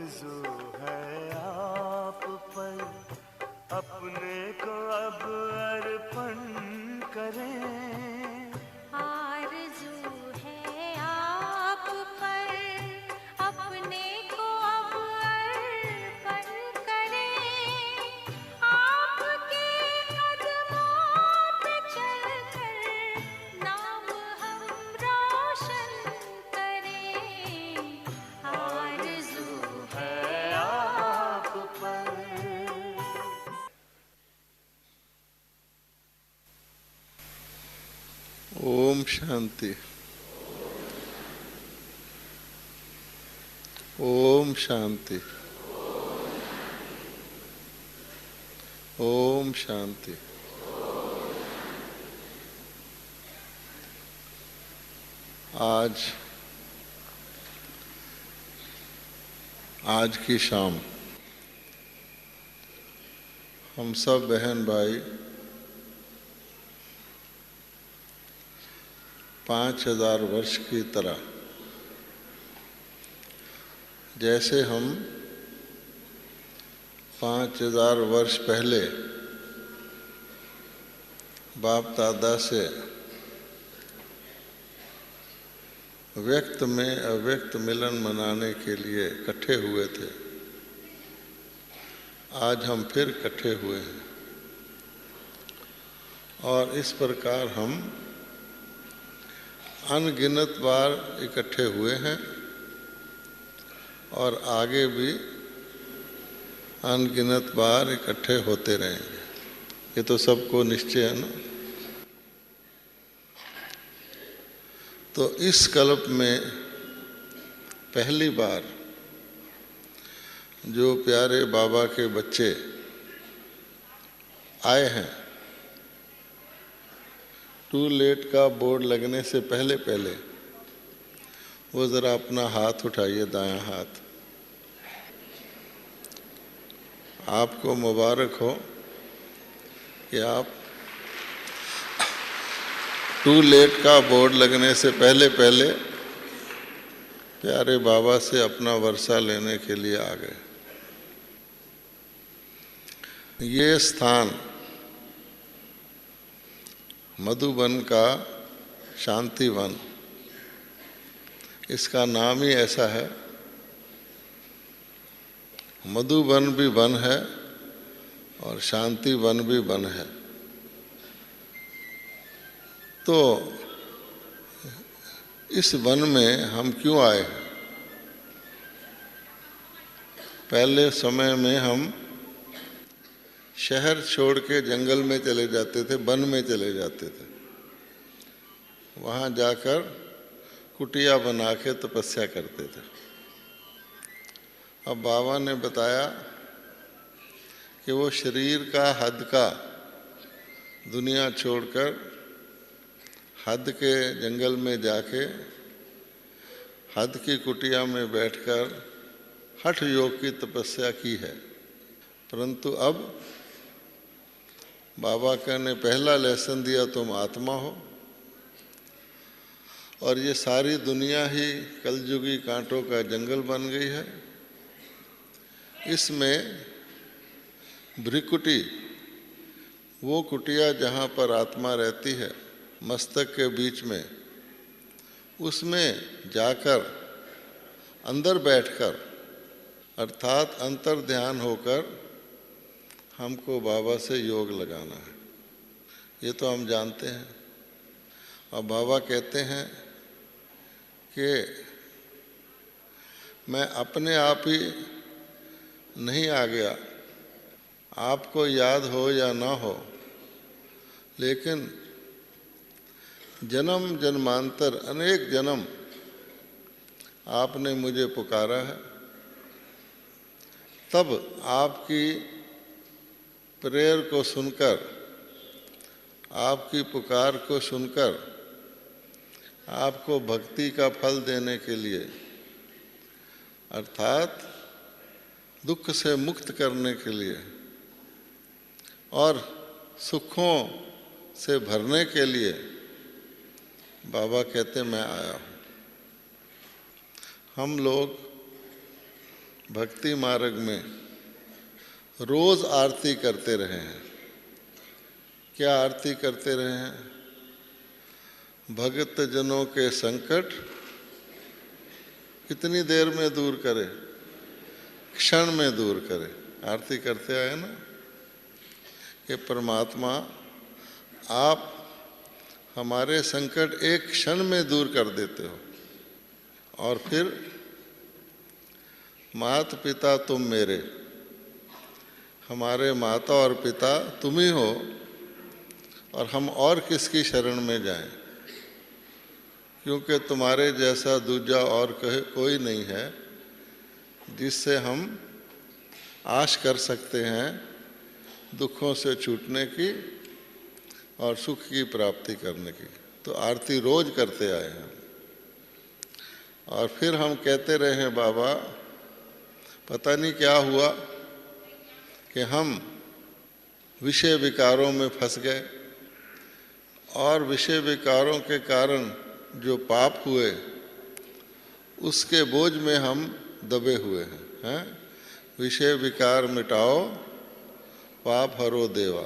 आरज़ू है आप पर, अपने को अब अर्पण करें। आरज़ू है आप पर, अपने को अब अर्पण करें। आपके कदमों पे चलकर नाम हम रोशन करें। आरज़ू है आप पर। ओम शांति। ओम शांति। ओम शांति। आज की शाम हम सब बहन भाई 5000 वर्ष की तरह, जैसे हम 5000 वर्ष पहले बाप दादा से व्यक्त में अव्यक्त मिलन मनाने के लिए इकट्ठे हुए थे, आज हम फिर इकट्ठे हुए हैं। और इस प्रकार हम अनगिनत बार इकट्ठे हुए हैं और आगे भी अनगिनत बार इकट्ठे होते रहेंगे। ये तो सबको निश्चय है ना। तो इस कल्प में पहली बार जो प्यारे बाबा के बच्चे आए हैं, टू लेट का बोर्ड लगने से पहले पहले वो ज़रा अपना हाथ उठाइए, दायां हाथ। आपको मुबारक हो कि आप टू लेट का बोर्ड लगने से पहले पहले प्यारे बाबा से अपना वर्षा लेने के लिए आ गए। ये स्थान मधुबन का शांति वन, इसका नाम ही ऐसा है। मधुबन भी वन है और शांति वन भी वन है। तो इस वन में हम क्यों आए? पहले समय में हम शहर छोड़ के जंगल में चले जाते थे, वन में चले जाते थे। वहाँ जाकर कुटिया बना के तपस्या करते थे। अब बाबा ने बताया कि वो शरीर का हद का दुनिया छोड़कर हद के जंगल में जाके हद की कुटिया में बैठकर हठ योग की तपस्या की है। परंतु अब बाबा का ने पहला लेसन दिया, तुम आत्मा हो और ये सारी दुनिया ही कलयुगी कांटों का जंगल बन गई है। इसमें भ्रिकुटी, वो कुटिया जहाँ पर आत्मा रहती है मस्तक के बीच में, उसमें जाकर अंदर बैठकर अर्थात अंतर ध्यान होकर हमको बाबा से योग लगाना है। ये तो हम जानते हैं। अब बाबा कहते हैं कि मैं अपने आप ही नहीं आ गया, आपको याद हो या ना हो, लेकिन जन्म जन्मांतर अनेक जन्म आपने मुझे पुकारा है। तब आपकी प्रेयर को सुनकर, आपकी पुकार को सुनकर आपको भक्ति का फल देने के लिए अर्थात दुख से मुक्त करने के लिए और सुखों से भरने के लिए बाबा कहते मैं आया हूँ। हम लोग भक्ति मार्ग में रोज आरती करते रहे हैं। क्या आरती करते रहे हैं? भक्त जनों के संकट कितनी देर में दूर करे? क्षण में दूर करे। आरती करते आए ना कि परमात्मा आप हमारे संकट एक क्षण में दूर कर देते हो। और फिर माता पिता तुम मेरे, हमारे माता और पिता तुम ही हो, और हम और किसकी शरण में जाएं, क्योंकि तुम्हारे जैसा दूजा और कोई नहीं है जिससे हम आश कर सकते हैं दुखों से छूटने की और सुख की प्राप्ति करने की। तो आरती रोज करते आए हैं। और फिर हम कहते रहे हैं बाबा पता नहीं क्या हुआ कि हम विषय विकारों में फंस गए, और विषय विकारों के कारण जो पाप हुए उसके बोझ में हम दबे हुए हैं। विषय विकार मिटाओ पाप हरो देवा।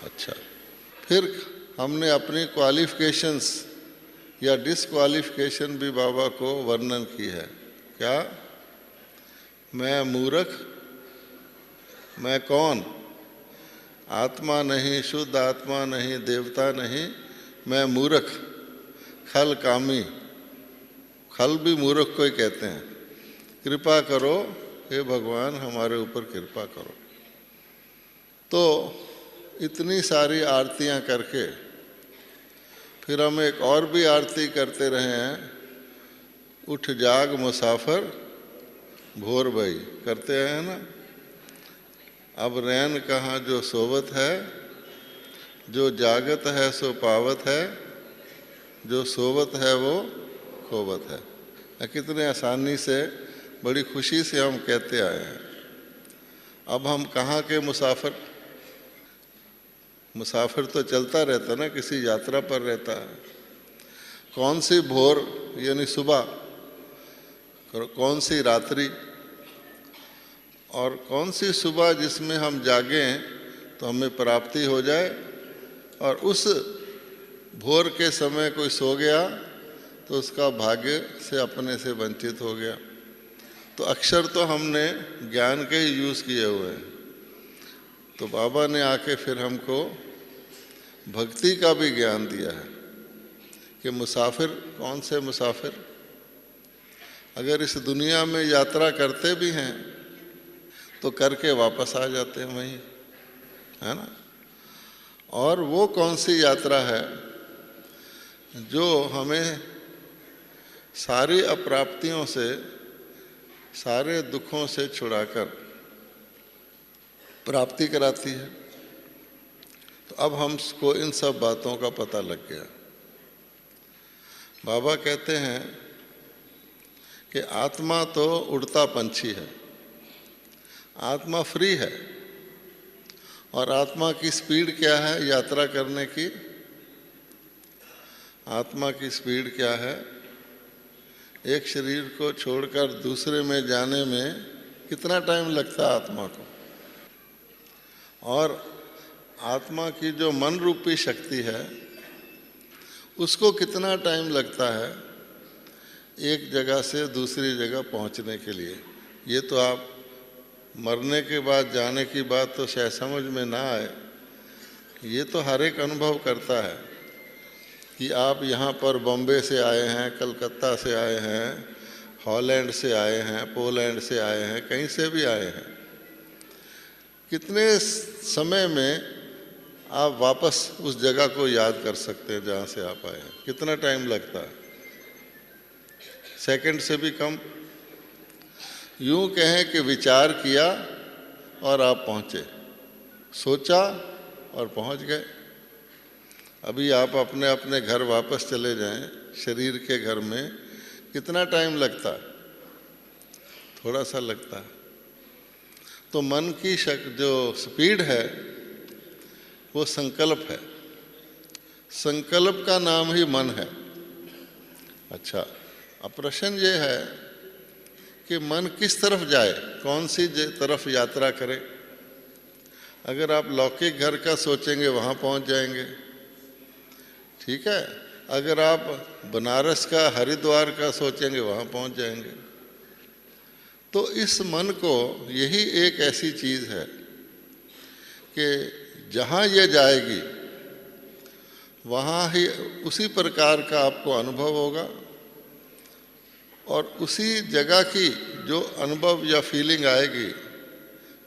अच्छा, फिर हमने अपनी क्वालिफिकेशंस या डिसक्वालिफिकेशन भी बाबा को वर्णन की है। क्या? मैं मूर्ख, मैं कौन? आत्मा नहीं, शुद्ध आत्मा नहीं, देवता नहीं, मैं मूर्ख, खल कामी। खल भी मूर्ख को ही कहते हैं। कृपा करो हे भगवान, हमारे ऊपर कृपा करो। तो इतनी सारी आरतियां करके फिर हम एक और भी आरती करते रहे हैं, उठ जाग मुसाफर भोर भई। करते हैं ना। अब रैन कहाँ जो सोवत है, जो जागत है सो पावत है, जो सोवत है वो खोवत है। कितने आसानी से, बड़ी खुशी से हम कहते आए हैं। अब हम कहाँ के मुसाफिर? मुसाफिर तो चलता रहता ना, किसी यात्रा पर रहता है। कौन सी भोर यानी सुबह, कौन सी रात्रि, और कौन सी सुबह जिसमें हम जागें तो हमें प्राप्ति हो जाए, और उस भोर के समय कोई सो गया तो उसका भाग्य से अपने से वंचित हो गया। तो अक्षर तो हमने ज्ञान के ही यूज़ किए हुए हैं। तो बाबा ने आके फिर हमको भक्ति का भी ज्ञान दिया है कि मुसाफिर कौन से मुसाफिर, अगर इस दुनिया में यात्रा करते भी हैं तो करके वापस आ जाते हैं वहीं, है ना। और वो कौन सी यात्रा है जो हमें सारी अप्राप्तियों से, सारे दुखों से छुड़ाकर प्राप्ति कराती है। तो अब हमको इन सब बातों का पता लग गया। बाबा कहते हैं कि आत्मा तो उड़ता पंछी है, आत्मा फ्री है। और आत्मा की स्पीड क्या है यात्रा करने की? आत्मा की स्पीड क्या है? एक शरीर को छोड़कर दूसरे में जाने में कितना टाइम लगता है आत्मा को? और आत्मा की जो मन रूपी शक्ति है उसको कितना टाइम लगता है एक जगह से दूसरी जगह पहुंचने के लिए? ये तो आप मरने के बाद जाने की बात तो शायद समझ में ना आए। ये तो हर एक अनुभव करता है कि आप यहाँ पर बॉम्बे से आए हैं, कलकत्ता से आए हैं, हॉलैंड से आए हैं, पोलैंड से आए हैं, कहीं से भी आए हैं। कितने समय में आप वापस उस जगह को याद कर सकते हैं जहाँ से आप आए हैं? कितना टाइम लगता है? सेकंड से भी कम। यूँ कहें कि विचार किया और आप पहुँचे, सोचा और पहुँच गए। अभी आप अपने अपने घर वापस चले जाएं, शरीर के घर में कितना टाइम लगता है? थोड़ा सा लगता है। तो मन की जो स्पीड है वो संकल्प है। संकल्प का नाम ही मन है। अच्छा, अब प्रश्न ये है कि मन किस तरफ जाए, कौन सी तरफ यात्रा करे। अगर आप लौकिक घर का सोचेंगे वहाँ पहुँच जाएंगे, ठीक है। अगर आप बनारस का, हरिद्वार का सोचेंगे वहाँ पहुँच जाएंगे। तो इस मन को, यही एक ऐसी चीज़ है कि जहाँ ये जाएगी वहाँ ही उसी प्रकार का आपको अनुभव होगा, और उसी जगह की जो अनुभव या फीलिंग आएगी,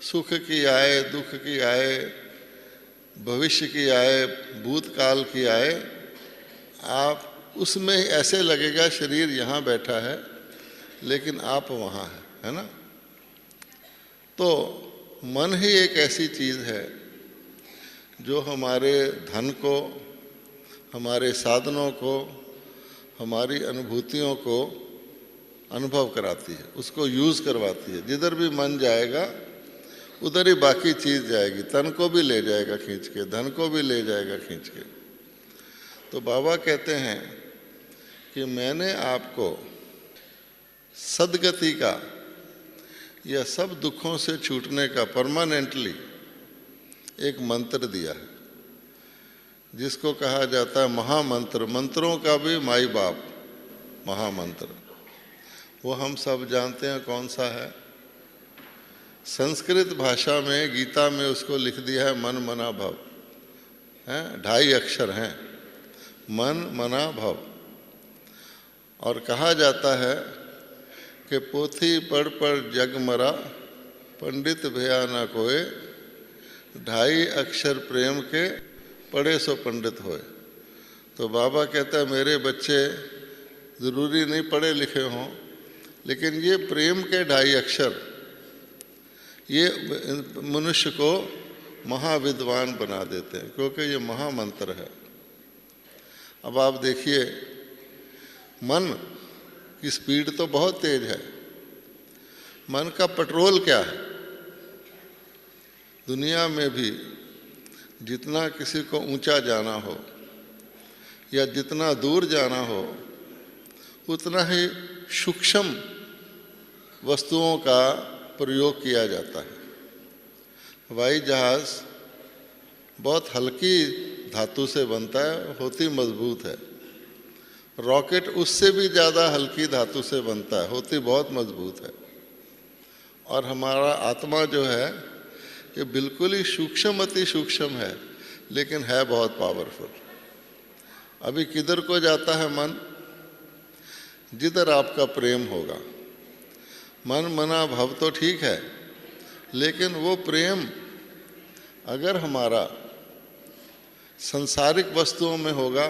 सुख की आए, दुख की आए, भविष्य की आए, भूतकाल की आए, आप उसमें ऐसे लगेगा शरीर यहाँ बैठा है लेकिन आप वहाँ हैं, है ना। तो मन ही एक ऐसी चीज़ है जो हमारे धन को, हमारे साधनों को, हमारी अनुभूतियों को अनुभव कराती है, उसको यूज़ करवाती है। जिधर भी मन जाएगा उधर ही बाकी चीज़ जाएगी। तन को भी ले जाएगा खींच के, धन को भी ले जाएगा खींच के। तो बाबा कहते हैं कि मैंने आपको सद्गति का या सब दुखों से छूटने का परमानेंटली एक मंत्र दिया है, जिसको कहा जाता है महामंत्र। मंत्रों का भी माई बाप महामंत्र। वो हम सब जानते हैं कौन सा है। संस्कृत भाषा में, गीता में उसको लिख दिया है मन मना भव, हैं, 2.5 अक्षर हैं, मन मना भव। और कहा जाता है कि पोथी पढ़ पढ़ जग मरा, पंडित भया ना कोय, 2.5 अक्षर प्रेम के, पढ़े सो पंडित होए। तो बाबा कहता है मेरे बच्चे ज़रूरी नहीं पढ़े लिखे हों, लेकिन ये प्रेम के 2.5 अक्षर ये मनुष्य को महाविद्वान बना देते हैं, क्योंकि ये महामंत्र है। अब आप देखिए, मन की स्पीड तो बहुत तेज है। मन का पेट्रोल क्या है? दुनिया में भी जितना किसी को ऊंचा जाना हो या जितना दूर जाना हो, उतना ही सूक्ष्म वस्तुओं का प्रयोग किया जाता है। हवाई जहाज़ बहुत हल्की धातु से बनता है, होती मजबूत है। रॉकेट उससे भी ज़्यादा हल्की धातु से बनता है, होती बहुत मजबूत है। और हमारा आत्मा जो है ये बिल्कुल ही सूक्ष्म, अति सूक्ष्म है, लेकिन है बहुत पावरफुल। अभी किधर को जाता है मन? जिधर आपका प्रेम होगा। मन मना भव तो ठीक है, लेकिन वो प्रेम अगर हमारा सांसारिक वस्तुओं में होगा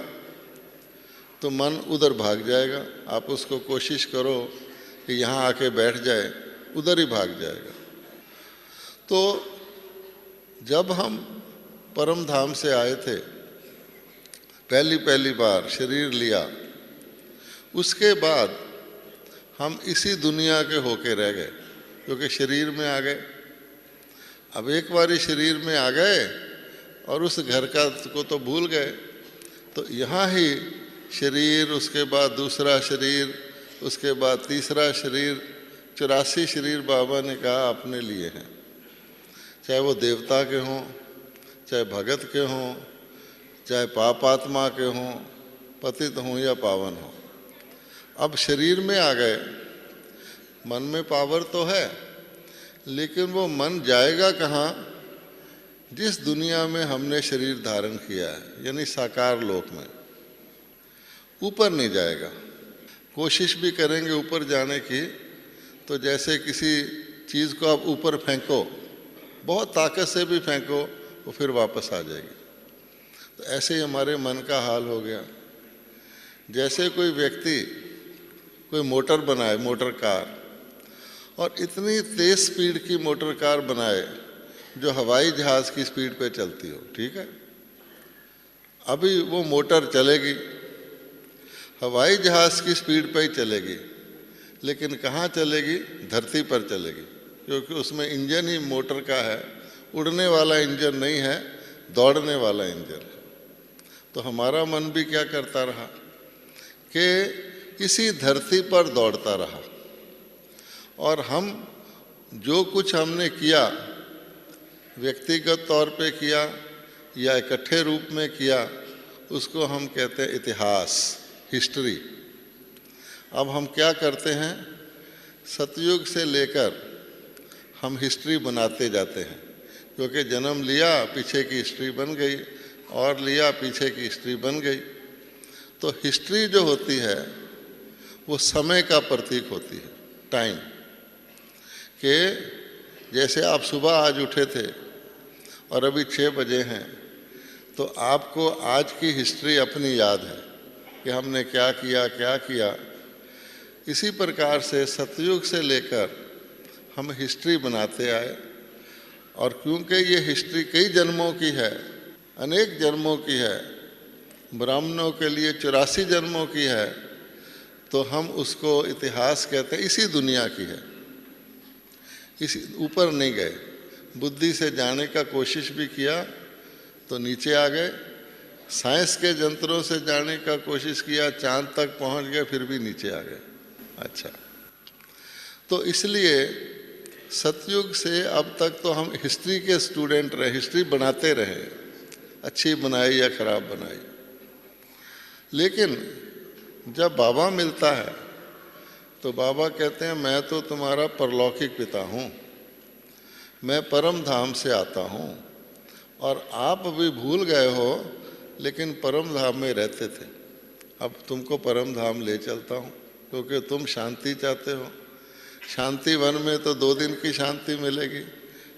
तो मन उधर भाग जाएगा। आप उसको कोशिश करो कि यहाँ आके बैठ जाए, उधर ही भाग जाएगा। तो जब हम परम धाम से आए थे, पहली बार शरीर लिया, उसके बाद हम इसी दुनिया के होके रह गए, क्योंकि शरीर में आ गए। अब एक बारी शरीर में आ गए और उस घर का को तो भूल गए। तो यहाँ ही शरीर, उसके बाद दूसरा शरीर, उसके बाद तीसरा शरीर, 84 शरीर बाबा ने कहा अपने लिए हैं। चाहे वो देवता के हों, चाहे भगत के हों, चाहे पापात्मा के हों, पतित हों या पावन हों। अब शरीर में आ गए, मन में पावर तो है, लेकिन वो मन जाएगा कहाँ? जिस दुनिया में हमने शरीर धारण किया है, यानी साकार लोक में। ऊपर नहीं जाएगा। कोशिश भी करेंगे ऊपर जाने की, तो जैसे किसी चीज़ को आप ऊपर फेंको, बहुत ताकत से भी फेंको, वो फिर वापस आ जाएगी। तो ऐसे ही हमारे मन का हाल हो गया। जैसे कोई व्यक्ति कोई मोटर बनाए, मोटर कार, और इतनी तेज़ स्पीड की मोटर कार बनाए जो हवाई जहाज़ की स्पीड पे चलती हो, ठीक है। अभी वो मोटर चलेगी, हवाई जहाज़ की स्पीड पे ही चलेगी, लेकिन कहाँ चलेगी? धरती पर चलेगी, क्योंकि उसमें इंजन ही मोटर का है। उड़ने वाला इंजन नहीं है, दौड़ने वाला इंजन है। तो हमारा मन भी क्या करता रहा कि इसी धरती पर दौड़ता रहा, और हम जो कुछ हमने किया, व्यक्तिगत तौर पे किया या इकट्ठे रूप में किया, उसको हम कहते हैं इतिहास, हिस्ट्री। अब हम क्या करते हैं, सतयुग से लेकर हम हिस्ट्री बनाते जाते हैं, क्योंकि जन्म लिया पीछे की हिस्ट्री बन गई, और लिया पीछे की हिस्ट्री बन गई। तो हिस्ट्री जो होती है वो समय का प्रतीक होती है, टाइम के। जैसे आप सुबह आज उठे थे और अभी 6 बजे हैं, तो आपको आज की हिस्ट्री अपनी याद है कि हमने क्या किया क्या किया। इसी प्रकार से सतयुग से लेकर हम हिस्ट्री बनाते आए, और क्योंकि ये हिस्ट्री कई जन्मों की है, अनेक जन्मों की है, ब्राह्मणों के लिए 84 जन्मों की है, तो हम उसको इतिहास कहते हैं। इसी दुनिया की है, इसी ऊपर नहीं गए। बुद्धि से जाने का कोशिश भी किया तो नीचे आ गए, साइंस के यंत्रों से जाने का कोशिश किया, चांद तक पहुंच गए, फिर भी नीचे आ गए। अच्छा, तो इसलिए सतयुग से अब तक तो हम हिस्ट्री के स्टूडेंट रहे, हिस्ट्री बनाते रहे, अच्छी बनाई या खराब बनाई। लेकिन जब बाबा मिलता है तो बाबा कहते हैं मैं तो तुम्हारा परलौकिक पिता हूँ, मैं परम धाम से आता हूँ, और आप भी भूल गए हो लेकिन परम धाम में रहते थे। अब तुमको परम धाम ले चलता हूँ, क्योंकि तुम शांति चाहते हो। शांति वन में तो 2 दिन की शांति मिलेगी,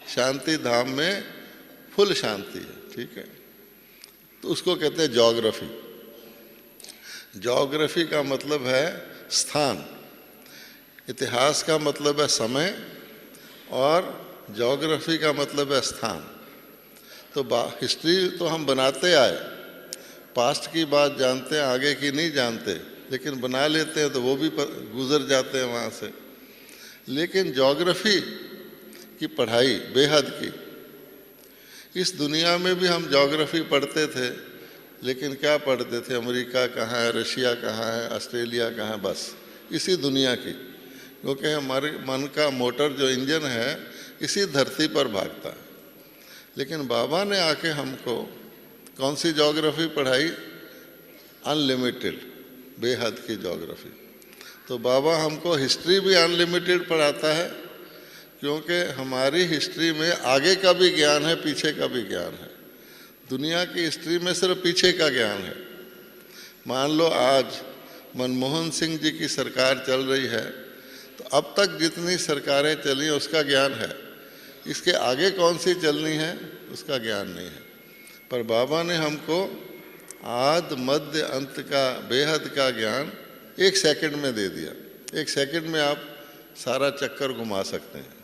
शांति धाम में फुल शांति है, ठीक है। तो उसको कहते हैं ज्योग्राफी। ज्योग्राफी का मतलब है स्थान, इतिहास का मतलब है समय, और ज्योग्राफी का मतलब है स्थान। तो हिस्ट्री तो हम बनाते आए, पास्ट की बात जानते हैं, आगे की नहीं जानते, लेकिन बना लेते हैं तो वो भी गुजर जाते हैं वहाँ से। लेकिन ज्योग्राफी की पढ़ाई बेहद की। इस दुनिया में भी हम ज्योग्राफी पढ़ते थे, लेकिन क्या पढ़ते थे, अमेरिका कहाँ है, रशिया कहाँ है, ऑस्ट्रेलिया कहाँ है, बस इसी दुनिया की। क्योंकि हमारे मन का मोटर जो इंजन है इसी धरती पर भागता है। लेकिन बाबा ने आके हमको कौन सी ज्योग्राफी पढ़ाई, अनलिमिटेड, बेहद की ज्योग्राफी। तो बाबा हमको हिस्ट्री भी अनलिमिटेड पढ़ाता है, क्योंकि हमारी हिस्ट्री में आगे का भी ज्ञान है, पीछे का भी ज्ञान है। दुनिया की हिस्ट्री में सिर्फ पीछे का ज्ञान है। मान लो आज मनमोहन सिंह जी की सरकार चल रही है, तो अब तक जितनी सरकारें चली उसका ज्ञान है, इसके आगे कौन सी चलनी है उसका ज्ञान नहीं है। पर बाबा ने हमको आद मध्य अंत का बेहद का ज्ञान 1 सेकंड में दे दिया। 1 सेकंड में आप सारा चक्कर घुमा सकते हैं।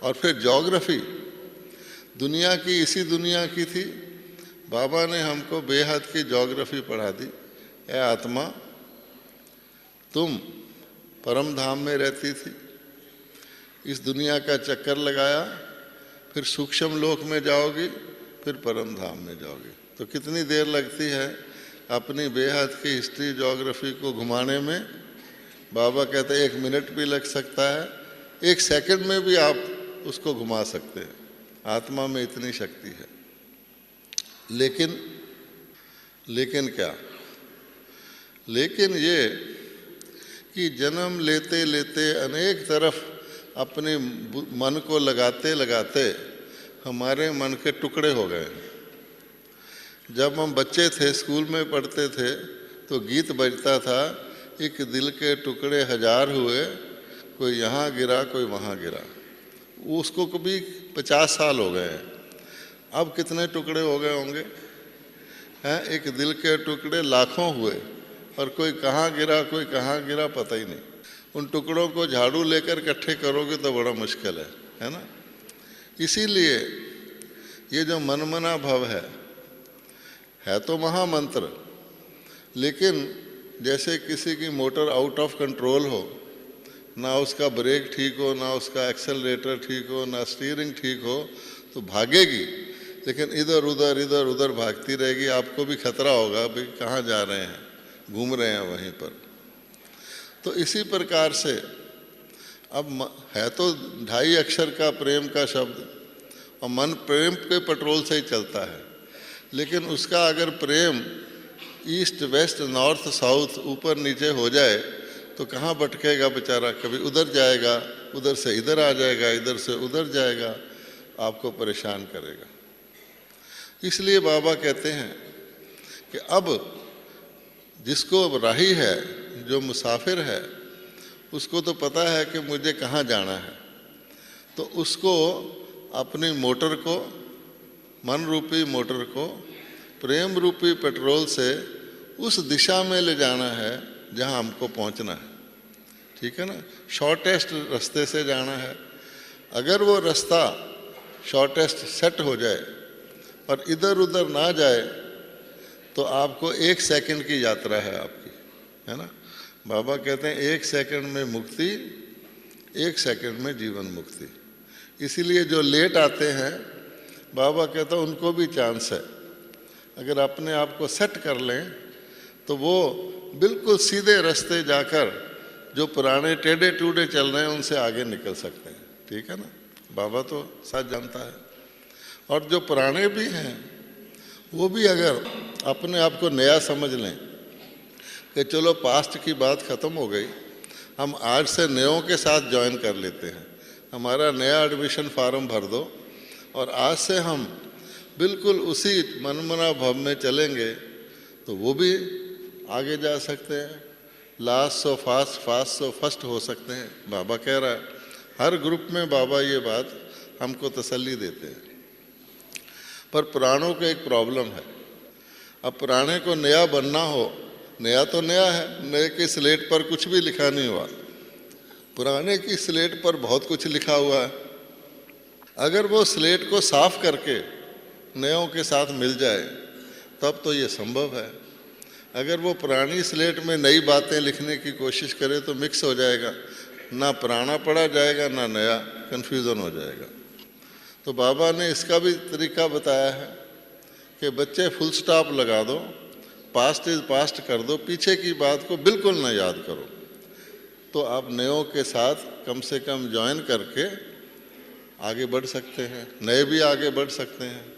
और फिर ज्योग्राफी दुनिया की, इसी दुनिया की थी, बाबा ने हमको बेहद की ज्योग्राफी पढ़ा दी। ए आत्मा, तुम परम धाम में रहती थी, इस दुनिया का चक्कर लगाया, फिर सूक्ष्म लोक में जाओगी, फिर परम धाम में जाओगी। तो कितनी देर लगती है अपनी बेहद की हिस्ट्री ज्योग्राफी को घुमाने में? बाबा कहते हैं 1 मिनट भी लग सकता है, 1 सेकंड में भी आप उसको घुमा सकते हैं। आत्मा में इतनी शक्ति है। लेकिन क्या? लेकिन ये कि जन्म लेते लेते अनेक तरफ अपने मन को लगाते लगाते हमारे मन के टुकड़े हो गए। जब हम बच्चे थे, स्कूल में पढ़ते थे, तो गीत बजता था, एक दिल के टुकड़े 1000 हुए, कोई यहाँ गिरा कोई वहाँ गिरा। उसको कभी 50 साल हो गए हैं। अब कितने टुकड़े हो गए होंगे? हैं, एक दिल के टुकड़े लाखों हुए, और कोई कहाँ गिरा कोई कहाँ गिरा पता ही नहीं। उन टुकड़ों को झाड़ू लेकर इकट्ठे करोगे तो बड़ा मुश्किल है ना। इसीलिए ये जो मनमना भव है तो महामंत्र, लेकिन जैसे किसी की मोटर आउट ऑफ कंट्रोल हो, ना उसका ब्रेक ठीक हो, ना उसका एक्सेलरेटर ठीक हो, ना स्टीयरिंग ठीक हो, तो भागेगी, लेकिन इधर उधर भागती रहेगी। आपको भी खतरा होगा भाई कहाँ जा रहे हैं, घूम रहे हैं वहीं पर। तो इसी प्रकार से अब है तो 2.5 अक्षर का प्रेम का शब्द, और मन प्रेम के पेट्रोल से ही चलता है, लेकिन उसका अगर प्रेम ईस्ट वेस्ट नॉर्थ साउथ ऊपर नीचे हो जाए तो कहाँ भटकेगा बेचारा, कभी उधर जाएगा, उधर से इधर आ जाएगा, इधर से उधर जाएगा, आपको परेशान करेगा। इसलिए बाबा कहते हैं कि अब जिसको अब राही है, जो मुसाफिर है, उसको तो पता है कि मुझे कहाँ जाना है, तो उसको अपनी मोटर को, मन रूपी मोटर को प्रेम रूपी पेट्रोल से उस दिशा में ले जाना है जहाँ हमको पहुँचना है। ठीक है ना, शॉर्टेस्ट रास्ते से जाना है। अगर वो रास्ता शॉर्टेस्ट सेट हो जाए और इधर उधर ना जाए तो आपको 1 सेकंड की यात्रा है आपकी, है ना। बाबा कहते हैं 1 सेकंड में मुक्ति, 1 सेकंड में जीवन मुक्ति। इसीलिए जो लेट आते हैं, बाबा कहता है उनको भी चांस है। अगर अपने आप को सेट कर लें तो वो बिल्कुल सीधे रास्ते जाकर जो पुराने टेढ़े टूढ़े चल रहे हैं उनसे आगे निकल सकते हैं। ठीक है ना, बाबा तो सच जानता है। और जो पुराने भी हैं वो भी अगर अपने आप को नया समझ लें कि चलो पास्ट की बात ख़त्म हो गई, हम आज से नयों के साथ ज्वाइन कर लेते हैं, हमारा नया एडमिशन फार्म भर दो और आज से हम बिल्कुल उसी मनमना भाव में चलेंगे, तो वो भी आगे जा सकते हैं। Last so fast, fast so first हो सकते हैं। बाबा कह रहा है, हर ग्रुप में बाबा ये बात हमको तसल्ली देते हैं। पर पुराणों का एक प्रॉब्लम है, अब पुराने को नया बनना हो, नया तो नया है, नए की स्लेट पर कुछ भी लिखा नहीं हुआ, पुराने की स्लेट पर बहुत कुछ लिखा हुआ है। अगर वो स्लेट को साफ करके नयों के साथ मिल जाए तब तो ये संभव है। अगर वो पुरानी स्लेट में नई बातें लिखने की कोशिश करे तो मिक्स हो जाएगा, ना पुराना पढ़ा जाएगा ना नया, कन्फ्यूज़न हो जाएगा। तो बाबा ने इसका भी तरीका बताया है कि बच्चे फुल स्टॉप लगा दो, पास्ट इज पास्ट कर दो, पीछे की बात को बिल्कुल ना याद करो, तो आप नयों के साथ कम से कम ज्वाइन करके आगे बढ़ सकते हैं, नए भी आगे बढ़ सकते हैं।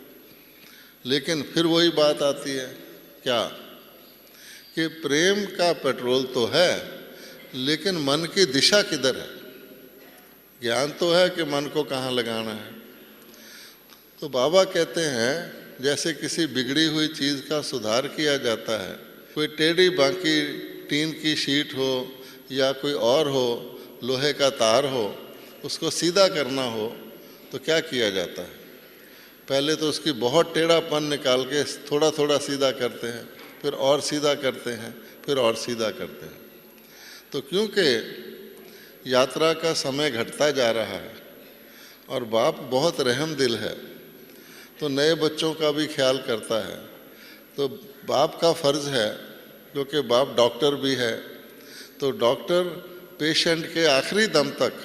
लेकिन फिर वही बात आती है क्या कि प्रेम का पेट्रोल तो है, लेकिन मन की दिशा किधर है। ज्ञान तो है कि मन को कहाँ लगाना है। तो बाबा कहते हैं जैसे किसी बिगड़ी हुई चीज़ का सुधार किया जाता है, कोई टेढ़ी बांकी टीन की शीट हो या कोई और हो, लोहे का तार हो, उसको सीधा करना हो तो क्या किया जाता है, पहले तो उसकी बहुत टेढ़ापन निकाल के थोड़ा थोड़ा सीधा करते हैं, फिर और सीधा करते हैं, फिर और सीधा करते हैं। तो क्योंकि यात्रा का समय घटता जा रहा है और बाप बहुत रहम दिल है, तो नए बच्चों का भी ख्याल करता है। तो बाप का फ़र्ज़ है, क्योंकि बाप डॉक्टर भी है, तो डॉक्टर पेशेंट के आखिरी दम तक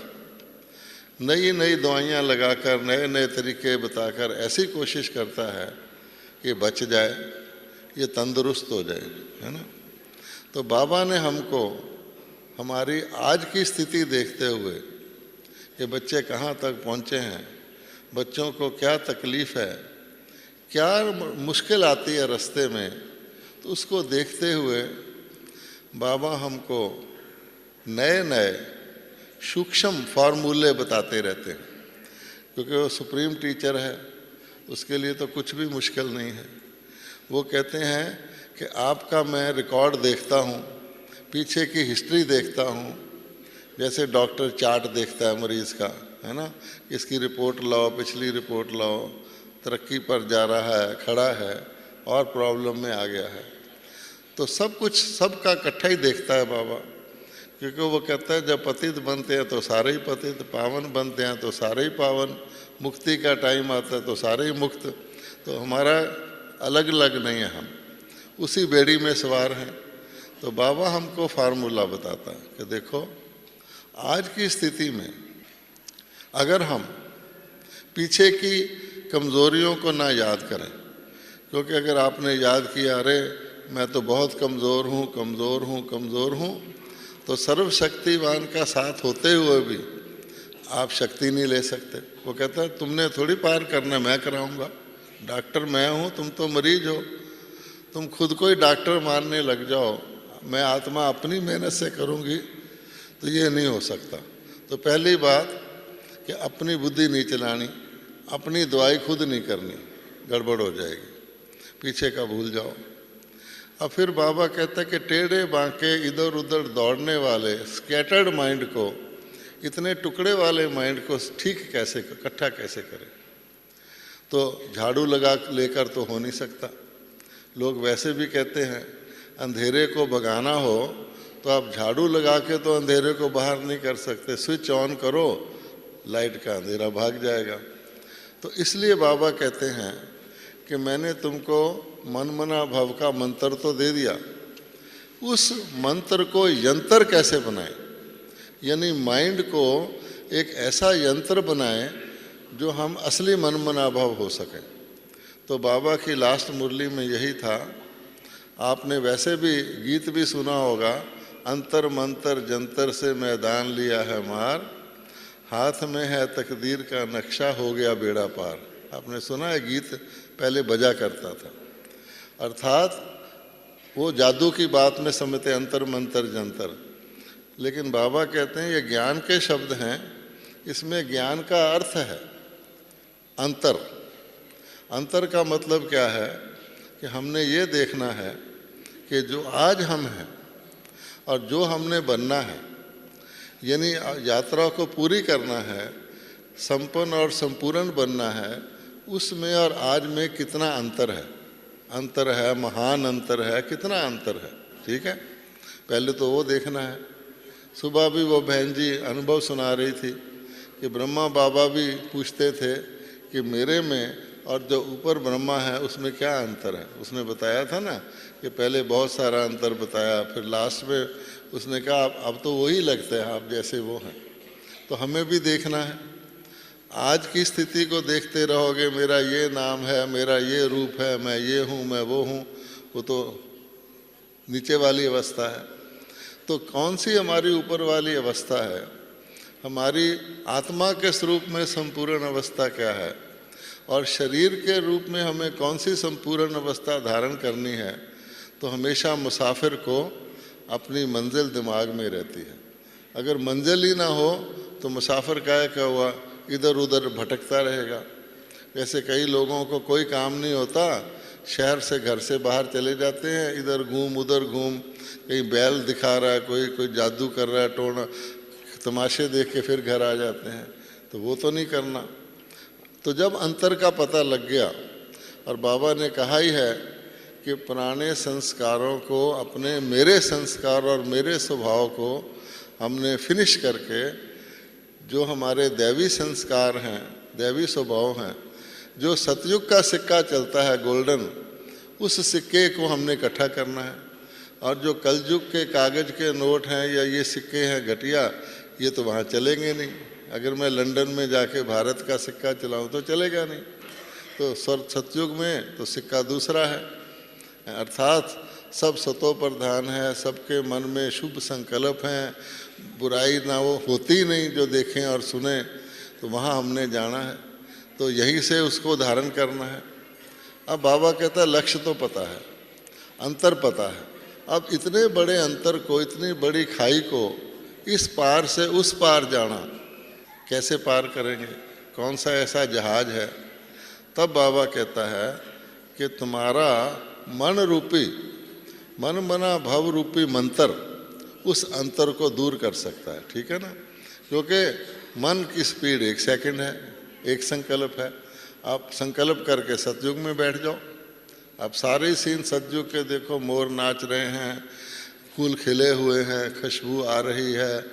नई नई दवाइयाँ लगाकर, नए नए तरीके बताकर ऐसी कोशिश करता है कि बच जाए, ये तंदुरुस्त हो जाए, है ना। तो बाबा ने हमको हमारी आज की स्थिति देखते हुए कि बच्चे कहाँ तक पहुँचे हैं, बच्चों को क्या तकलीफ़ है, क्या मुश्किल आती है रास्ते में, तो उसको देखते हुए बाबा हमको नए नए सूक्ष्म फार्मूले बताते रहते हैं। क्योंकि वो सुप्रीम टीचर है, उसके लिए तो कुछ भी मुश्किल नहीं है। वो कहते हैं कि आपका मैं रिकॉर्ड देखता हूँ, पीछे की हिस्ट्री देखता हूँ, जैसे डॉक्टर चार्ट देखता है मरीज़ का, है ना, इसकी रिपोर्ट लाओ, पिछली रिपोर्ट लाओ, तरक्की पर जा रहा है, खड़ा है और प्रॉब्लम में आ गया है। तो सब कुछ सबका इकट्ठा ही देखता है बाबा, क्योंकि वो कहता है जब पतित बनते हैं तो सारे ही पतित, पावन बनते हैं तो सारे ही पावन, मुक्ति का टाइम आता है तो सारे ही मुक्त। तो हमारा अलग अलग नहीं है, हम उसी बेड़ी में सवार हैं। तो बाबा हमको फार्मूला बताता है कि देखो आज की स्थिति में अगर हम पीछे की कमज़ोरियों को ना याद करें, क्योंकि अगर आपने याद किया अरे मैं तो बहुत कमज़ोर हूँ, कमज़ोर हूँ, कमज़ोर हूँ, तो सर्वशक्तिवान का साथ होते हुए भी आप शक्ति नहीं ले सकते। वो कहता है तुमने थोड़ी पार करना, मैं कराऊंगा, डॉक्टर मैं हूँ, तुम तो मरीज हो, तुम खुद को ही डॉक्टर मानने लग जाओ, मैं आत्मा अपनी मेहनत से करूँगी, तो ये नहीं हो सकता। तो पहली बात कि अपनी बुद्धि नहीं चलानी, अपनी दवाई खुद नहीं करनी, गड़बड़ हो जाएगी, पीछे का भूल जाओ। अब फिर बाबा कहता है कि टेढ़े बांके इधर उधर दौड़ने वाले स्कैटर्ड माइंड को, इतने टुकड़े वाले माइंड को ठीक कैसे, इकट्ठा कैसे करें। तो झाड़ू लगा लेकर तो हो नहीं सकता। लोग वैसे भी कहते हैं अंधेरे को भगाना हो तो आप झाड़ू लगा के तो अंधेरे को बाहर नहीं कर सकते, स्विच ऑन करो, लाइट का अंधेरा भाग जाएगा। तो इसलिए बाबा कहते हैं कि मैंने तुमको मनमना भव का मंत्र तो दे दिया, उस मंत्र को यंत्र कैसे बनाए, यानी माइंड को एक ऐसा यंत्र बनाए जो हम असली मनमना भव हो सके। तो बाबा की लास्ट मुरली में यही था। आपने वैसे भी गीत भी सुना होगा, अंतर मंतर जंतर से मैदान लिया है मार, हाथ में है तकदीर का नक्शा हो गया बेड़ा पार। आपने सुना है, गीत पहले बजा करता था। अर्थात वो जादू की बात में समझते अंतर मंतर जंतर, लेकिन बाबा कहते हैं ये ज्ञान के शब्द हैं, इसमें ज्ञान का अर्थ है अंतर। अंतर का मतलब क्या है कि हमने ये देखना है कि जो आज हम हैं और जो हमने बनना है, यानी यात्रा को पूरी करना है, संपन्न और संपूर्ण बनना है, उसमें और आज में कितना अंतर है। अंतर है, महान अंतर है, कितना अंतर है, ठीक है। पहले तो वो देखना है। सुबह भी वो बहन जी अनुभव सुना रही थी कि ब्रह्मा बाबा भी पूछते थे कि मेरे में और जो ऊपर ब्रह्मा है उसमें क्या अंतर है। उसने बताया था ना कि पहले बहुत सारा अंतर बताया, फिर लास्ट में उसने कहा अब तो वही लगते हैं आप जैसे वो हैं। तो हमें भी देखना है। आज की स्थिति को देखते रहोगे, मेरा ये नाम है, मेरा ये रूप है, मैं ये हूँ, मैं वो हूँ, वो तो नीचे वाली अवस्था है। तो कौन सी हमारी ऊपर वाली अवस्था है, हमारी आत्मा के स्वरूप में संपूर्ण अवस्था क्या है, और शरीर के रूप में हमें कौन सी संपूर्ण अवस्था धारण करनी है। तो हमेशा मुसाफिर को अपनी मंजिल दिमाग में रहती है। अगर मंजिल ही ना हो तो मुसाफिर क्या हुआ, इधर उधर भटकता रहेगा। जैसे कई लोगों को कोई काम नहीं होता, शहर से घर से बाहर चले जाते हैं, इधर घूम उधर घूम, कहीं बैल दिखा रहा है, कोई जादू कर रहा है, टोना तमाशे देख के फिर घर आ जाते हैं। तो वो तो नहीं करना। तो जब अंतर का पता लग गया, और बाबा ने कहा ही है कि पुराने संस्कारों को, अपने मेरे संस्कार और मेरे स्वभाव को हमने फिनिश करके, जो हमारे दैवी संस्कार हैं, दैवी स्वभाव हैं, जो सतयुग का सिक्का चलता है गोल्डन, उस सिक्के को हमने इकट्ठा करना है। और जो कलयुग के कागज़ के नोट हैं या ये सिक्के हैं घटिया, ये तो वहाँ चलेंगे नहीं। अगर मैं लंदन में जाके भारत का सिक्का चलाऊँ तो चलेगा नहीं। तो सतयुग में तो सिक्का दूसरा है, अर्थात सब सतो प्रधान है, सबके मन में शुभ संकल्प हैं, बुराई ना वो होती नहीं जो देखें और सुने। तो वहाँ हमने जाना है, तो यहीं से उसको धारण करना है। अब बाबा कहता है लक्ष्य तो पता है, अंतर पता है। अब इतने बड़े अंतर को, इतनी बड़ी खाई को, इस पार से उस पार जाना कैसे पार करेंगे, कौन सा ऐसा जहाज है। तब बाबा कहता है कि तुम्हारा मन रूपी, मन मना भव रूपी मंत्र उस अंतर को दूर कर सकता है, ठीक है ना। क्योंकि मन की स्पीड 1 सेकंड है, एक संकल्प है। आप संकल्प करके सतयुग में बैठ जाओ। आप सारे सीन सतयुग के देखो, मोर नाच रहे हैं, फूल खिले हुए हैं, खुशबू आ रही है,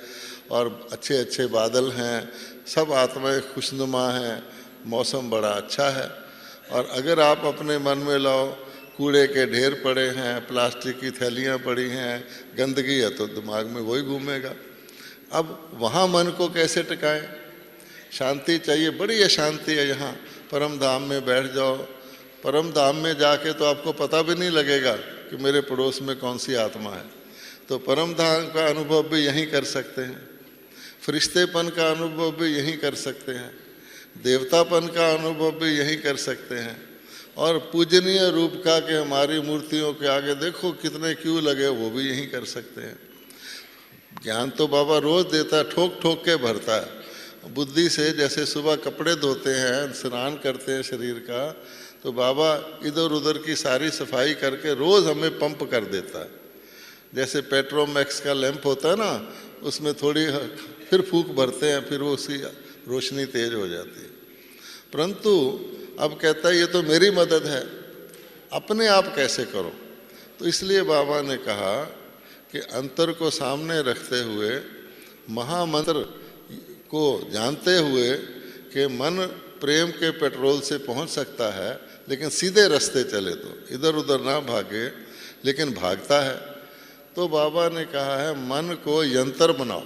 और अच्छे अच्छे बादल हैं, सब आत्माएं खुशनुमा हैं, मौसम बड़ा अच्छा है। और अगर आप अपने मन में लाओ कूड़े के ढेर पड़े हैं, प्लास्टिक की थैलियाँ पड़ी हैं, गंदगी है, तो दिमाग में वही घूमेगा। अब वहाँ मन को कैसे टिकाएं। शांति चाहिए, बड़ी अशांति है यहाँ। परम धाम में बैठ जाओ, परम धाम में जाके तो आपको पता भी नहीं लगेगा कि मेरे पड़ोस में कौन सी आत्मा है। तो परम धाम का अनुभव भी यहीं कर सकते हैं। फरिश्तेपन का अनुभव भी यहीं कर सकते हैं, देवतापन का अनुभव भी यहीं कर सकते हैं, और पूजनीय रूप का कि हमारी मूर्तियों के आगे देखो कितने क्यों लगे, वो भी यहीं कर सकते हैं। ज्ञान तो बाबा रोज देता है, ठोक ठोक के भरता है बुद्धि से। जैसे सुबह कपड़े धोते हैं, स्नान करते हैं शरीर का, तो बाबा इधर उधर की सारी सफाई करके रोज़ हमें पंप कर देता है। जैसे पेट्रोमैक्स का लैंप होता है ना, उसमें थोड़ी फिर फूंक भरते हैं, फिर वो उसकी रोशनी तेज हो जाती है। परंतु अब कहता है ये तो मेरी मदद है, अपने आप कैसे करो। तो इसलिए बाबा ने कहा कि अंतर को सामने रखते हुए, महामंत्र को जानते हुए कि मन प्रेम के पेट्रोल से पहुंच सकता है, लेकिन सीधे रास्ते चले तो इधर उधर ना भागे, लेकिन भागता है। तो बाबा ने कहा है मन को यंत्र बनाओ,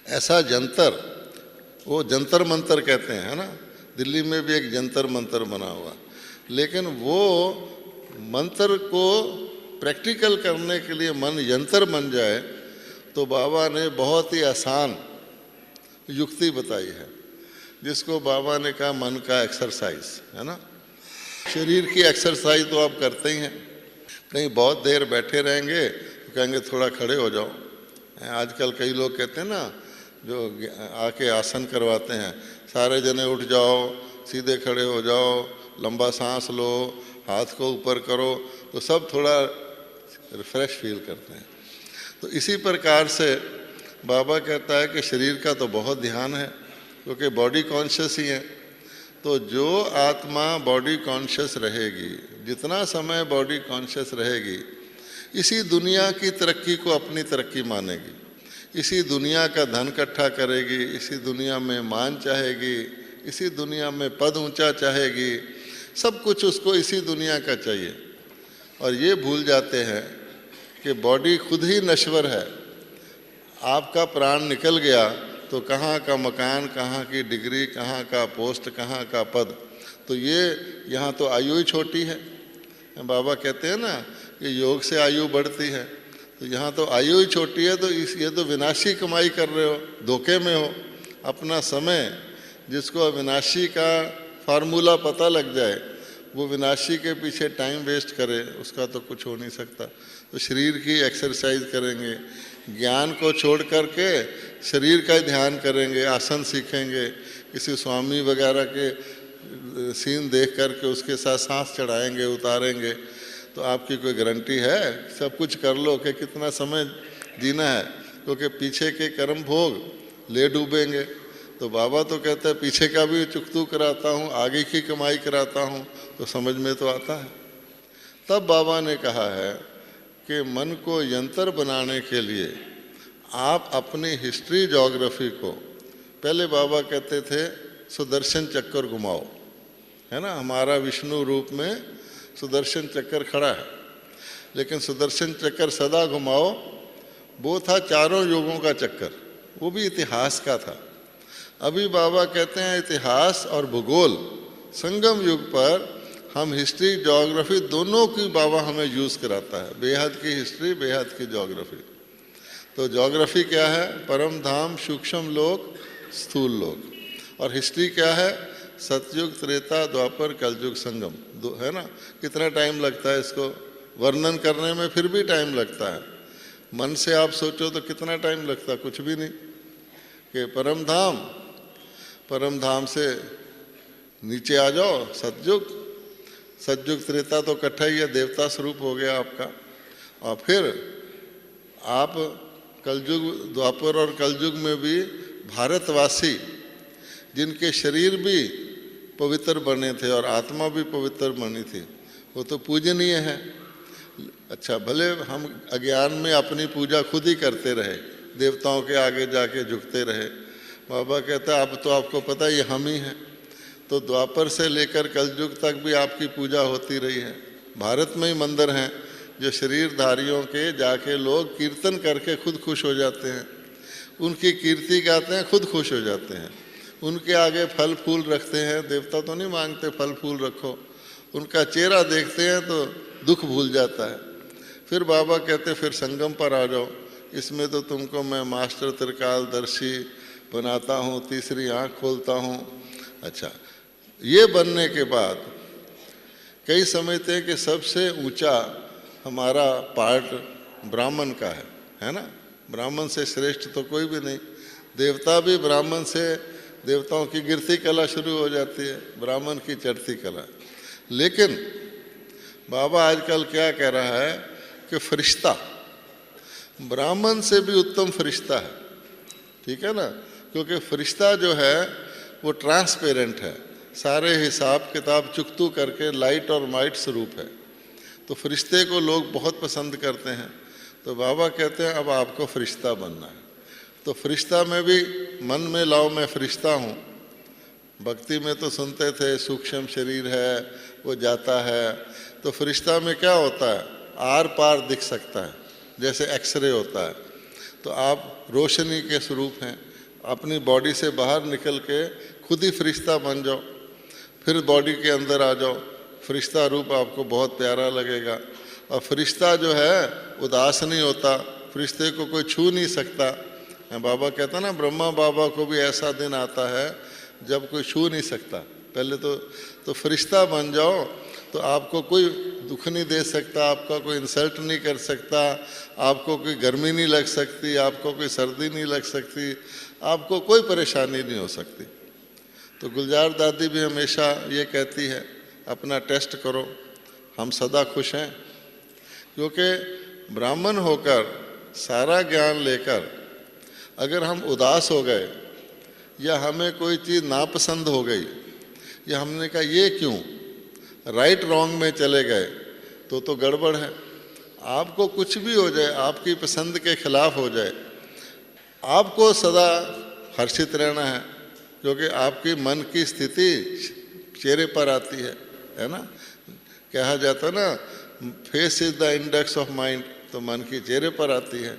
ऐसा जंतर, वो जंतर मंतर कहते हैं, है ना, दिल्ली में भी एक जंतर मंतर बना हुआ, लेकिन वो मंत्र को प्रैक्टिकल करने के लिए मन यंत्र बन जाए, तो बाबा ने बहुत ही आसान युक्ति बताई है, जिसको बाबा ने कहा मन का एक्सरसाइज, है ना। शरीर की एक्सरसाइज तो आप करते ही हैं, कहीं बहुत देर बैठे रहेंगे तो कहेंगे थोड़ा खड़े हो जाओ। आजकल कई लोग कहते हैं ना, जो आके आसन करवाते हैं, सारे जने उठ जाओ, सीधे खड़े हो जाओ, लंबा सांस लो, हाथ को ऊपर करो, तो सब थोड़ा रिफ्रेश फील करते हैं। तो इसी प्रकार से बाबा कहता है कि शरीर का तो बहुत ध्यान है, क्योंकि बॉडी कॉन्शियस ही है। तो जो आत्मा बॉडी कॉन्शियस रहेगी, जितना समय बॉडी कॉन्शियस रहेगी, इसी दुनिया की तरक्की को अपनी तरक्की मानेगी, इसी दुनिया का धन इकट्ठा करेगी, इसी दुनिया में मान चाहेगी, इसी दुनिया में पद ऊंचा चाहेगी, सब कुछ उसको इसी दुनिया का चाहिए। और ये भूल जाते हैं कि बॉडी खुद ही नश्वर है। आपका प्राण निकल गया तो कहाँ का मकान, कहाँ की डिग्री, कहाँ का पोस्ट, कहाँ का पद, तो ये यहाँ तो आयु ही छोटी है। बाबा कहते हैं ना कि योग से आयु बढ़ती है, तो यहाँ तो आयु ही छोटी है, तो ये तो विनाशी कमाई कर रहे हो, धोखे में हो। अपना समय, जिसको अविनाशी का फार्मूला पता लग जाए, वो विनाशी के पीछे टाइम वेस्ट करे, उसका तो कुछ हो नहीं सकता। तो शरीर की एक्सरसाइज करेंगे, ज्ञान को छोड़ करके शरीर का ही ध्यान करेंगे, आसन सीखेंगे, किसी स्वामी वगैरह के सीन देख करके उसके साथ सांस चढ़ाएंगे, उतारेंगे, तो आपकी कोई गारंटी है? सब कुछ कर लो कि कितना समय जीना है, क्योंकि पीछे के कर्म भोग ले डूबेंगे। तो बाबा तो कहते हैं पीछे का भी चुकतू कराता हूँ, आगे की कमाई कराता हूँ, तो समझ में तो आता है। तब बाबा ने कहा है कि मन को यंत्र बनाने के लिए आप अपनी हिस्ट्री ज्योग्राफी को, पहले बाबा कहते थे सुदर्शन चक्कर घुमाओ, है ना, हमारा विष्णु रूप में सुदर्शन चक्कर खड़ा है, लेकिन सुदर्शन चक्कर सदा घुमाओ, वो था चारों युगों का चक्कर, वो भी इतिहास का था। अभी बाबा कहते हैं इतिहास और भूगोल संगम युग पर हम हिस्ट्री ज्योग्राफी दोनों की बाबा हमें यूज़ कराता है, बेहद की हिस्ट्री, बेहद की ज्योग्राफी। तो ज्योग्राफी क्या है? परम धाम, सूक्ष्म लोक, स्थूल लोक। और हिस्ट्री क्या है? सतयुग, त्रेता, द्वापर, कलयुग, संगम, है ना। कितना टाइम लगता है इसको वर्णन करने में, फिर भी टाइम लगता है। मन से आप सोचो तो कितना टाइम लगता है? कुछ भी नहीं। कि परम धाम, परम धाम से नीचे आ जाओ, सतयुग, सतयुग त्रेता तो इकट्ठा ही है, देवता स्वरूप हो गया आपका। और फिर आप कलयुग, द्वापर और कलयुग में भी भारतवासी जिनके शरीर भी पवित्र बने थे और आत्मा भी पवित्र बनी थी, वो तो पूजनीय है। अच्छा, भले हम अज्ञान में अपनी पूजा खुद ही करते रहे, देवताओं के आगे जाके झुकते रहे, बाबा कहता है अब तो आपको पता ये हम ही हैं। तो द्वापर से लेकर कलयुग तक भी आपकी पूजा होती रही है। भारत में ही मंदिर हैं जो शरीरधारियों के जाके लोग कीर्तन करके खुद खुश हो जाते हैं, उनकी कीर्ति गाते हैं, खुद खुश हो जाते हैं। उनके आगे फल फूल रखते हैं, देवता तो नहीं मांगते फल फूल रखो, उनका चेहरा देखते हैं तो दुख भूल जाता है। फिर बाबा कहते फिर संगम पर आ जाओ, इसमें तो तुमको मैं मास्टर त्रिकालदर्शी बनाता हूँ, तीसरी आँख खोलता हूँ। अच्छा, ये बनने के बाद कई समझते हैं कि सबसे ऊंचा हमारा पार्ट ब्राह्मण का है ना। ब्राह्मण से श्रेष्ठ तो कोई भी नहीं। देवता भी ब्राह्मण से, देवताओं की गिरती कला शुरू हो जाती है, ब्राह्मण की चढ़ती कला। लेकिन बाबा आजकल क्या कह रहा है कि फरिश्ता ब्राह्मण से भी उत्तम फरिश्ता है, ठीक है ना। क्योंकि फरिश्ता जो है वो ट्रांसपेरेंट है, सारे हिसाब किताब चुकतू करके लाइट और माइट स्वरूप है। तो फरिश्ते को लोग बहुत पसंद करते हैं। तो बाबा कहते हैं अब आपको फरिश्ता बनना है। तो फरिश्ता में भी मन में लाओ मैं फरिश्ता हूँ। भक्ति में तो सुनते थे सूक्ष्म शरीर है, वो जाता है। तो फरिश्ता में क्या होता है, आर पार दिख सकता है, जैसे एक्सरे होता है। तो आप रोशनी के स्वरूप हैं, अपनी बॉडी से बाहर निकल के खुद ही फरिश्ता बन जाओ, फिर बॉडी के अंदर आ जाओ। फरिश्ता रूप आपको बहुत प्यारा लगेगा। और फरिश्ता जो है उदास नहीं होता, फरिश्ते को कोई छू नहीं सकता। बाबा कहता ना, ब्रह्मा बाबा को भी ऐसा दिन आता है जब कोई छू नहीं सकता। पहले तो फरिश्ता बन जाओ तो आपको कोई दुख नहीं दे सकता, आपका कोई इंसल्ट नहीं कर सकता, आपको कोई गर्मी नहीं लग सकती, आपको कोई सर्दी नहीं लग सकती, आपको कोई परेशानी नहीं हो सकती। तो गुलजार दादी भी हमेशा ये कहती है, अपना टेस्ट करो, हम सदा खुश हैं। क्योंकि ब्राह्मण होकर सारा ज्ञान लेकर अगर हम उदास हो गए या हमें कोई चीज़ नापसंद हो गई या हमने कहा ये क्यों, राइट रॉन्ग में चले गए, तो गड़बड़ है। आपको कुछ भी हो जाए, आपकी पसंद के खिलाफ हो जाए, आपको सदा हर्षित रहना है। क्योंकि आपकी मन की स्थिति चेहरे पर आती है ना। कहा जाता ना, face is the index of mind, तो मन की चेहरे पर आती है।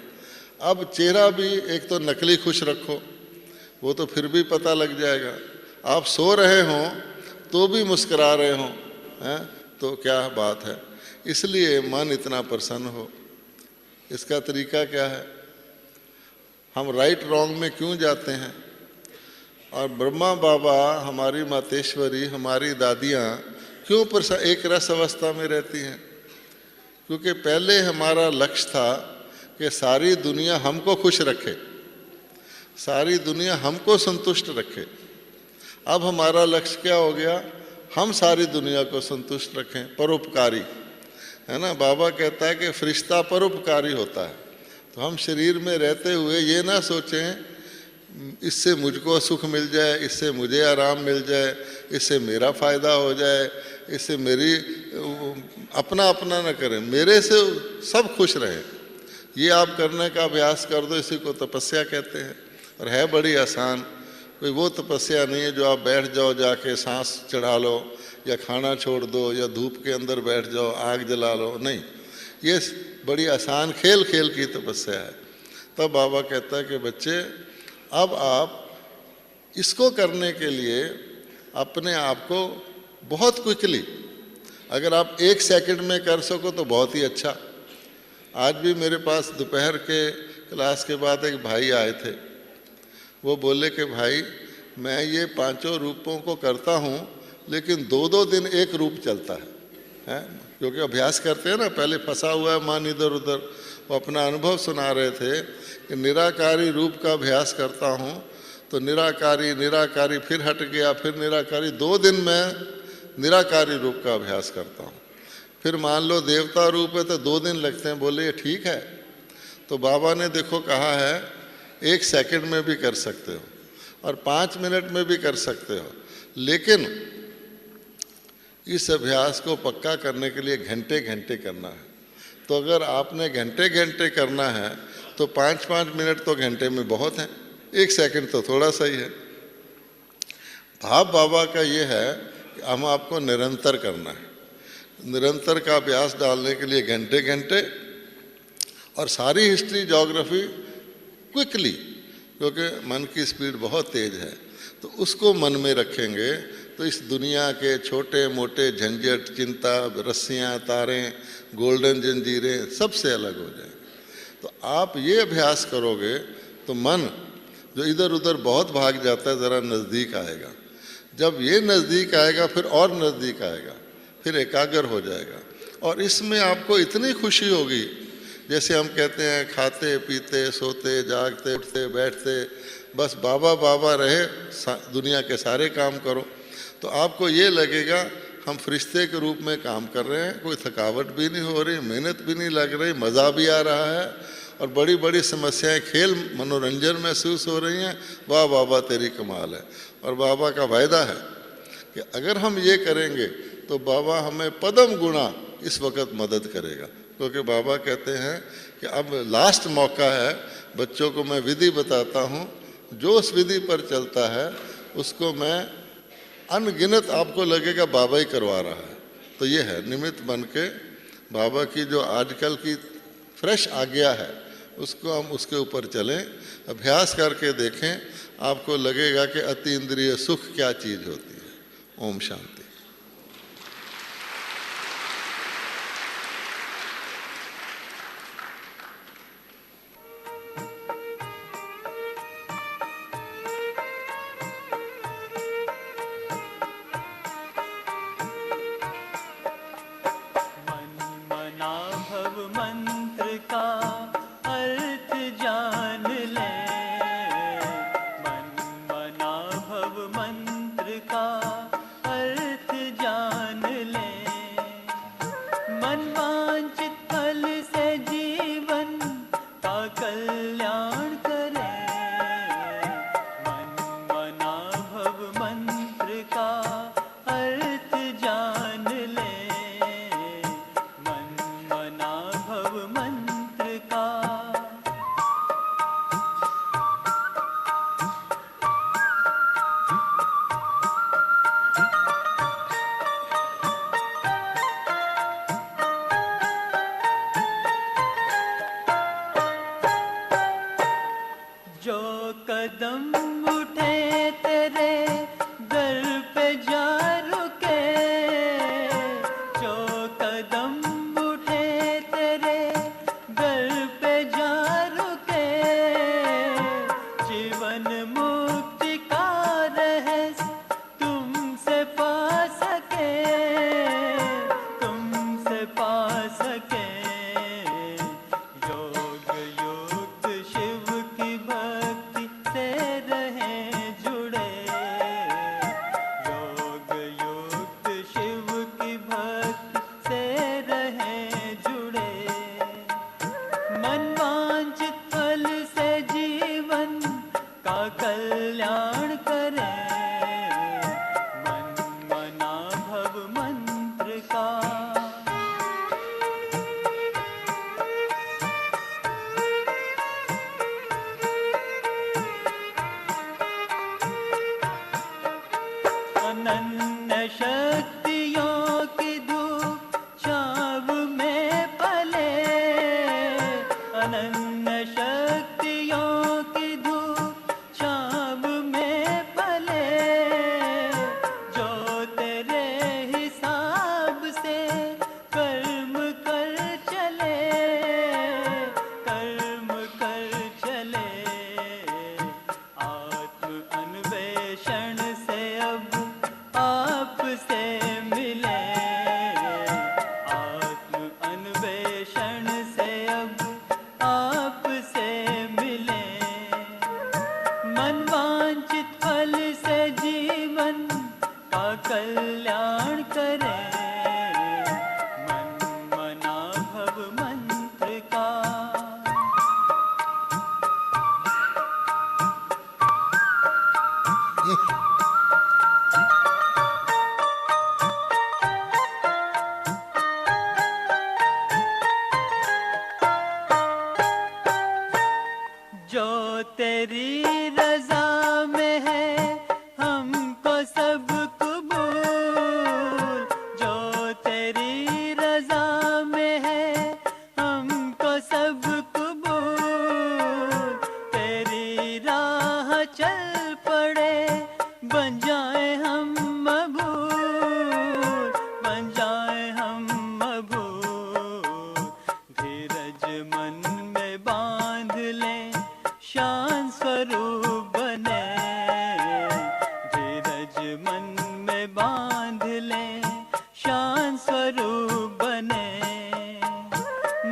अब चेहरा भी एक तो नकली खुश रखो, वो तो फिर भी पता लग जाएगा। आप सो रहे हों तो भी मुस्कुरा रहे हों, हैं, तो क्या बात है। इसलिए मन इतना प्रसन्न हो। इसका तरीका क्या है, हम राइट रॉन्ग में क्यों जाते हैं। और ब्रह्मा बाबा, हमारी मातेश्वरी, हमारी दादियाँ क्यों एक रस अवस्था में रहती हैं। क्योंकि पहले हमारा लक्ष्य था कि सारी दुनिया हमको खुश रखे, सारी दुनिया हमको संतुष्ट रखे। अब हमारा लक्ष्य क्या हो गया, हम सारी दुनिया को संतुष्ट रखें, परोपकारी, है ना। बाबा कहता है कि फरिश्ता परोपकारी होता है। तो हम शरीर में रहते हुए ये ना सोचें इससे मुझको सुख मिल जाए, इससे मुझे आराम मिल जाए, इससे मेरा फ़ायदा हो जाए, इससे मेरी अपना अपना ना करें, मेरे से सब खुश रहें। ये आप करने का अभ्यास कर दो, इसी को तपस्या कहते हैं। और है बड़ी आसान, कोई वो तपस्या नहीं है जो आप बैठ जाओ जाके सांस चढ़ा लो या खाना छोड़ दो या धूप के अंदर बैठ जाओ आग जला लो, नहीं। ये बड़ी आसान खेल खेल की तपस्या है। तब बाबा कहता है कि बच्चे अब आप इसको करने के लिए अपने आप को बहुत क्विकली, अगर आप 1 सेकंड में कर सको तो बहुत ही अच्छा। आज भी मेरे पास दोपहर के क्लास के बाद एक भाई आए थे। वो बोले कि भाई मैं ये 5 रूपों को करता हूँ लेकिन 2-2 दिन एक रूप चलता है, क्योंकि अभ्यास करते हैं ना। पहले फंसा हुआ है मन इधर उधर। वो अपना अनुभव सुना रहे थे कि निराकारी रूप का अभ्यास करता हूँ तो निराकारी फिर हट गया, फिर निराकारी, 2 दिन में निराकारी रूप का अभ्यास करता हूँ। फिर मान लो देवता रूप है तो 2 दिन लगते हैं। बोले ये ठीक है। तो बाबा ने देखो कहा है 1 सेकंड में भी कर सकते हो और 5 मिनट में भी कर सकते हो, लेकिन इस अभ्यास को पक्का करने के लिए घंटे घंटे करना है। तो अगर आपने घंटे घंटे करना है तो 5-5 मिनट तो घंटे में बहुत है, 1 सेकंड तो थोड़ा सा ही है। भाव बाबा का ये है कि हम आपको निरंतर करना है। निरंतर का अभ्यास डालने के लिए घंटे घंटे और सारी हिस्ट्री ज्योग्राफी क्विकली, क्योंकि मन की स्पीड बहुत तेज़ है। तो उसको मन में रखेंगे तो इस दुनिया के छोटे मोटे झंझट, चिंता, रस्सियाँ, तारें, गोल्डन जंजीरें सबसे अलग हो जाएंगे। तो आप ये अभ्यास करोगे तो मन जो इधर उधर बहुत भाग जाता है ज़रा नज़दीक आएगा। जब ये नज़दीक आएगा फिर और नज़दीक आएगा, फिर एकाग्र हो जाएगा। और इसमें आपको इतनी खुशी होगी, जैसे हम कहते हैं खाते पीते सोते जागते उठते बैठते बस बाबा बाबा रहे, दुनिया के सारे काम करो, तो आपको ये लगेगा हम फरिश्ते के रूप में काम कर रहे हैं, कोई थकावट भी नहीं हो रही, मेहनत भी नहीं लग रही, मज़ा भी आ रहा है और बड़ी बड़ी समस्याएं खेल मनोरंजन महसूस हो रही हैं। वाह बाबा तेरी कमाल है। और बाबा का वायदा है कि अगर हम ये करेंगे तो बाबा हमें पदम गुणा इस वक्त मदद करेगा, क्योंकि बाबा कहते हैं कि अब लास्ट मौका है, बच्चों को मैं विधि बताता हूँ, जो उस विधि पर चलता है उसको मैं अनगिनत आपको लगेगा बाबा ही करवा रहा है। तो ये है निमित्त बन के बाबा की जो आजकल की फ्रेश आज्ञा है उसको हम उसके ऊपर चलें, अभ्यास करके देखें, आपको लगेगा कि अति इंद्रिय सुख क्या चीज़ होती है। ओम शांति। मन में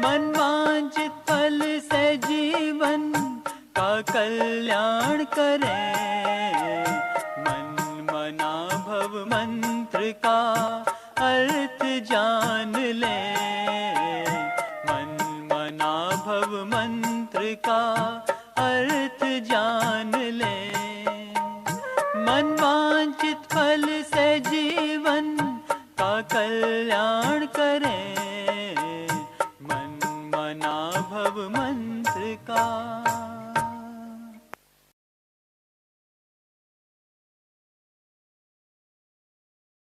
मनवांछित फल से जीवन का कल्याण करें, मन मना भव मंत्र का अर्थ जान ले, मन मना भव मंत्र का अर्थ जान ले। मनवांछित फल से जीवन का कल्याण करें, मन मना भव मंत्र का।